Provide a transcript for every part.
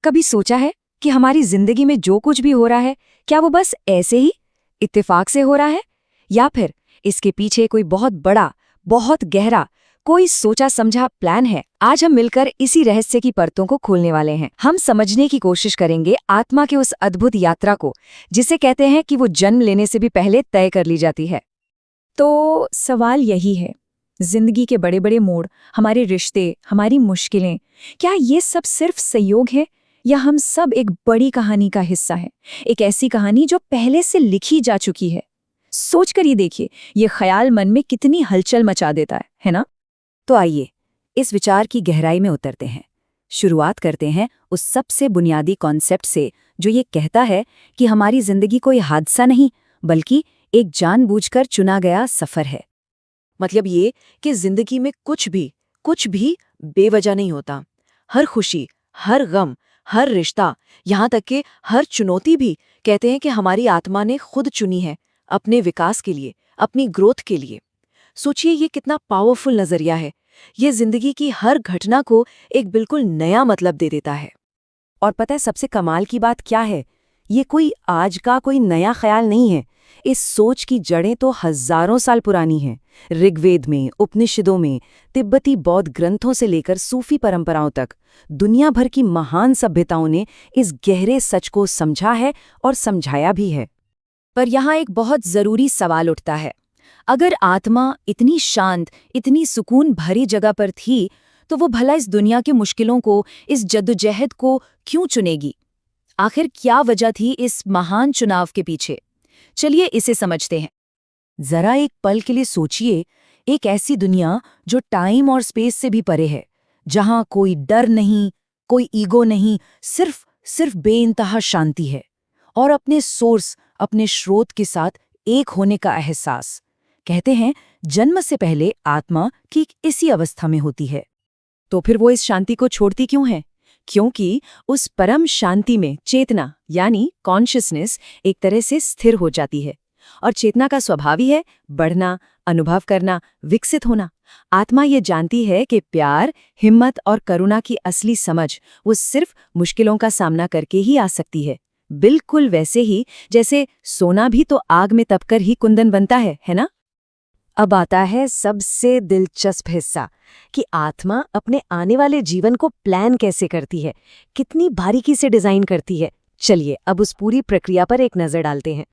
कभी सोचा है कि हमारी जिंदगी में जो कुछ भी हो रहा है, क्या वो बस ऐसे ही इत्तेफाक से हो रहा है, या फिर इसके पीछे कोई बहुत बड़ा, बहुत गहरा, कोई सोचा समझा प्लान है? आज हम मिलकर इसी रहस्य की परतों को खोलने वाले हैं। हम समझने की कोशिश करेंगे आत्मा के उस अद्भुत यात्रा को, जिसे कहते हैं कि वो जन्म लेने से भी पहले तय कर ली जाती है। तो सवाल यही है, जिंदगी के बड़े बड़े मोड़, हमारे रिश्ते, हमारी मुश्किलें, क्या ये सब सिर्फ संयोग है या हम सब एक बड़ी कहानी का हिस्सा है? एक ऐसी कहानी जो पहले से लिखी जा चुकी है। सोच कर ये देखिए, ये ख्याल मन में कितनी हलचल मचा देता है ना? तो आइए इस विचार की गहराई में उतरते हैं। शुरुआत करते हैं उस सबसे बुनियादी कॉन्सेप्ट से जो ये कहता है कि हमारी जिंदगी कोई हादसा नहीं, बल्कि एक जानबूझकर चुना गया सफर है। मतलब ये कि जिंदगी में कुछ भी बेवजह नहीं होता। हर खुशी, हर गम, हर रिश्ता, यहाँ तक कि हर चुनौती भी कहते हैं कि हमारी आत्मा ने खुद चुनी है, अपने विकास के लिए, अपनी ग्रोथ के लिए। सोचिए ये कितना पावरफुल नजरिया है। ये जिंदगी की हर घटना को एक बिल्कुल नया मतलब दे देता है। और पता है सबसे कमाल की बात क्या है? ये कोई आज का कोई नया ख्याल नहीं है। इस सोच की जड़ें तो हजारों साल पुरानी हैं। ऋग्वेद में, उपनिषदों में, तिब्बती बौद्ध ग्रंथों से लेकर सूफी परंपराओं तक दुनिया भर की महान सभ्यताओं ने इस गहरे सच को समझा है और समझाया भी है। पर यहाँ एक बहुत जरूरी सवाल उठता है। अगर आत्मा इतनी शांत, इतनी सुकून भरी जगह पर थी, तो वो भला इस दुनिया की मुश्किलों को, इस जद्दोजहद को क्यों चुनेगी? आखिर क्या वजह थी इस महान चुनाव के पीछे? चलिए इसे समझते हैं। जरा एक पल के लिए सोचिए, एक ऐसी दुनिया जो टाइम और स्पेस से भी परे है, जहां कोई डर नहीं, कोई ईगो नहीं, सिर्फ बेइंतहा शांति है और अपने सोर्स, अपने स्रोत के साथ एक होने का एहसास। कहते हैं जन्म से पहले आत्मा ठीक इसी अवस्था में होती है। तो फिर वो इस शांति को छोड़ती क्यों है? क्योंकि उस परम शांति में चेतना यानी कॉन्शियसनेस एक तरह से स्थिर हो जाती है। और चेतना का स्वभाव ही है बढ़ना, अनुभव करना, विकसित होना। आत्मा ये जानती है कि प्यार, हिम्मत और करुणा की असली समझ वो सिर्फ मुश्किलों का सामना करके ही आ सकती है। बिल्कुल वैसे ही जैसे सोना भी तो आग में तपकर ही कुंदन बनता है ना? अब आता है सबसे दिलचस्प हिस्सा कि आत्मा अपने आने वाले जीवन को प्लान कैसे करती है, कितनी बारीकी से डिजाइन करती है। चलिए अब उस पूरी प्रक्रिया पर एक नजर डालते हैं।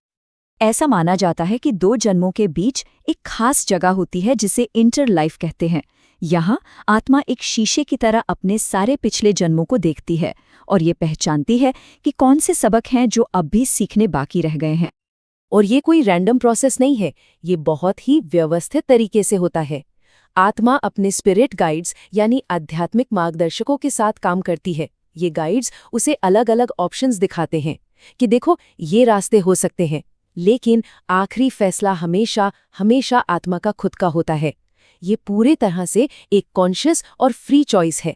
ऐसा माना जाता है कि 2 जन्मों के बीच एक खास जगह होती है जिसे इंटर लाइफ कहते हैं। यहाँ आत्मा एक शीशे की तरह अपने सारे पिछले जन्मों को देखती है और ये पहचानती है कि कौन से सबक हैं जो अब भी सीखने बाकी रह गए हैं। और ये कोई रैंडम प्रोसेस नहीं है, ये बहुत ही व्यवस्थित तरीके से होता है। आत्मा अपने स्पिरिट गाइड्स यानी आध्यात्मिक मार्गदर्शकों के साथ काम करती है। ये गाइड्स उसे अलग अलग ऑप्शंस दिखाते हैं कि देखो ये रास्ते हो सकते हैं, लेकिन आखिरी फैसला हमेशा आत्मा का खुद का होता है। ये पूरे तरह से एक कॉन्शियस और फ्री चॉइस है।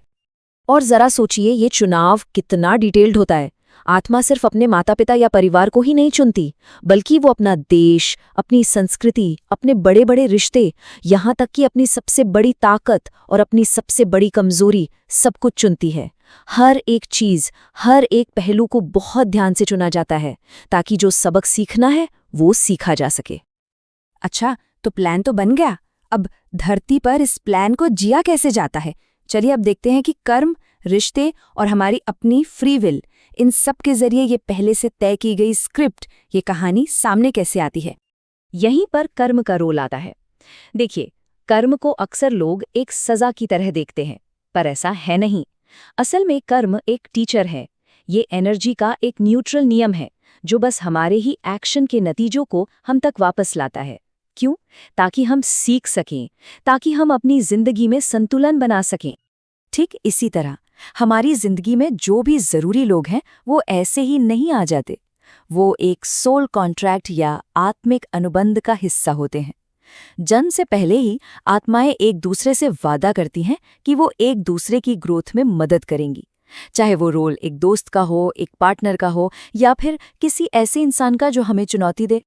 और जरा सोचिए ये चुनाव कितना डिटेल्ड होता है। आत्मा सिर्फ अपने माता पिता या परिवार को ही नहीं चुनती, बल्कि वो अपना देश, अपनी संस्कृति, अपने बड़े बड़े रिश्ते, यहाँ तक कि अपनी सबसे बड़ी ताकत और अपनी सबसे बड़ी कमजोरी, सब कुछ चुनती है। हर एक चीज, हर एक पहलू को बहुत ध्यान से चुना जाता है ताकि जो सबक सीखना है वो सीखा जा सके। अच्छा, तो प्लान तो बन गया। अब धरती पर इस प्लान को जिया कैसे जाता है? चलिए अब देखते हैं कि कर्म, रिश्ते और हमारी अपनी फ्री विल, इन सब के जरिए ये पहले से तय की गई स्क्रिप्ट, ये कहानी सामने कैसे आती है। यहीं पर कर्म का रोल आता है। देखिए, कर्म को अक्सर लोग एक सजा की तरह देखते हैं, पर ऐसा है नहीं। असल में कर्म एक टीचर है। ये एनर्जी का एक न्यूट्रल नियम है जो बस हमारे ही एक्शन के नतीजों को हम तक वापस लाता है। क्यों? ताकि हम सीख सकें, ताकि हम अपनी जिंदगी में संतुलन बना सकें। ठीक इसी तरह हमारी जिंदगी में जो भी जरूरी लोग हैं वो ऐसे ही नहीं आ जाते। वो एक सोल कॉन्ट्रैक्ट या आत्मिक अनुबंध का हिस्सा होते हैं। जन्म से पहले ही आत्माएं एक दूसरे से वादा करती हैं कि वो एक दूसरे की ग्रोथ में मदद करेंगी, चाहे वो रोल एक दोस्त का हो, एक पार्टनर का हो, या फिर किसी ऐसे इंसान का जो हमें चुनौती दे।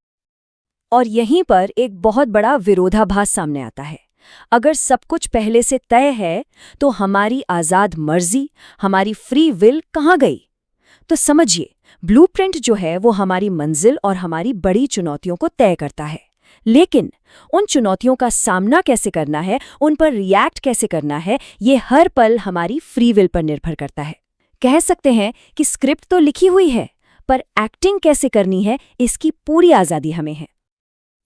और यहीं पर एक बहुत बड़ा विरोधाभास सामने आता है। अगर सब कुछ पहले से तय है तो हमारी आज़ाद मर्जी, हमारी फ्री विल कहाँ गई? तो समझिए, ब्लूप्रिंट जो है वो हमारी मंजिल और हमारी बड़ी चुनौतियों को तय करता है। लेकिन उन चुनौतियों का सामना कैसे करना है, उन पर रिएक्ट कैसे करना है, ये हर पल हमारी फ्री विल पर निर्भर करता है। कह सकते हैं कि स्क्रिप्ट तो लिखी हुई है, पर एक्टिंग कैसे करनी है इसकी पूरी आज़ादी हमें है।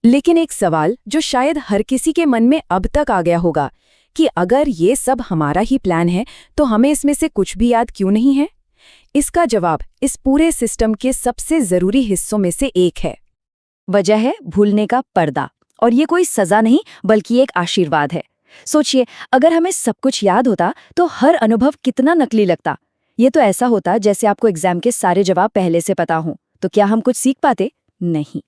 लेकिन एक सवाल जो शायद हर किसी के मन में अब तक आ गया होगा कि अगर ये सब हमारा ही प्लान है तो हमें इसमें से कुछ भी याद क्यों नहीं है? इसका जवाब इस पूरे सिस्टम के सबसे ज़रूरी हिस्सों में से एक है। वजह है भूलने का पर्दा। और ये कोई सजा नहीं बल्कि एक आशीर्वाद है। सोचिए, अगर हमें सब कुछ याद होता तो हर अनुभव कितना नकली लगता। ये तो ऐसा होता जैसे आपको एग्जाम के सारे जवाब पहले से पता हों। तो क्या हम कुछ सीख पाते? नहीं।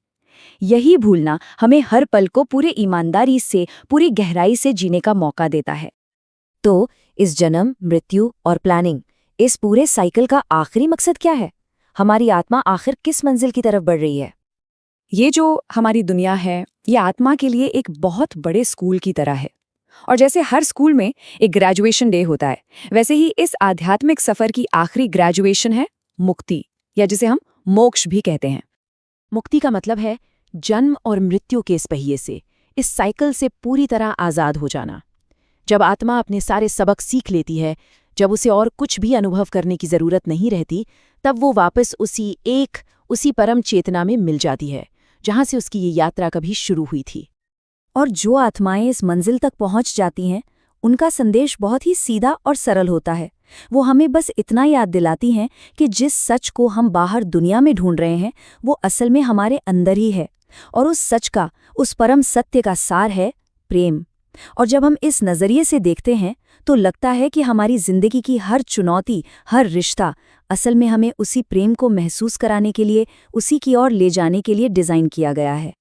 यही भूलना हमें हर पल को पूरे ईमानदारी से, पूरी गहराई से जीने का मौका देता है। तो इस जन्म, मृत्यु और प्लानिंग, इस पूरे साइकिल का आखिरी मकसद क्या है? हमारी आत्मा आखिर किस मंजिल की तरफ बढ़ रही है? ये जो हमारी दुनिया है, ये आत्मा के लिए एक बहुत बड़े स्कूल की तरह है। और जैसे हर स्कूल में एक ग्रेजुएशन डे होता है, वैसे ही इस आध्यात्मिक सफर की आखिरी ग्रेजुएशन है मुक्ति, या जिसे हम मोक्ष भी कहते हैं। मुक्ति का मतलब है जन्म और मृत्यु के इस पहिए से, इस साइकिल से पूरी तरह आज़ाद हो जाना। जब आत्मा अपने सारे सबक सीख लेती है, जब उसे और कुछ भी अनुभव करने की ज़रूरत नहीं रहती, तब वो वापस उसी परम चेतना में मिल जाती है जहाँ से उसकी ये यात्रा कभी शुरू हुई थी। और जो आत्माएं इस मंजिल तक पहुंच जाती हैं, उनका संदेश बहुत ही सीधा और सरल होता है। वो हमें बस इतना याद दिलाती हैं कि जिस सच को हम बाहर दुनिया में ढूंढ रहे हैं, वो असल में हमारे अंदर ही है। और उस सच का, उस परम सत्य का सार है प्रेम। और जब हम इस नज़रिए से देखते हैं तो लगता है कि हमारी जिंदगी की हर चुनौती, हर रिश्ता असल में हमें उसी प्रेम को महसूस कराने के लिए, उसी की ओर ले जाने के लिए डिज़ाइन किया गया है।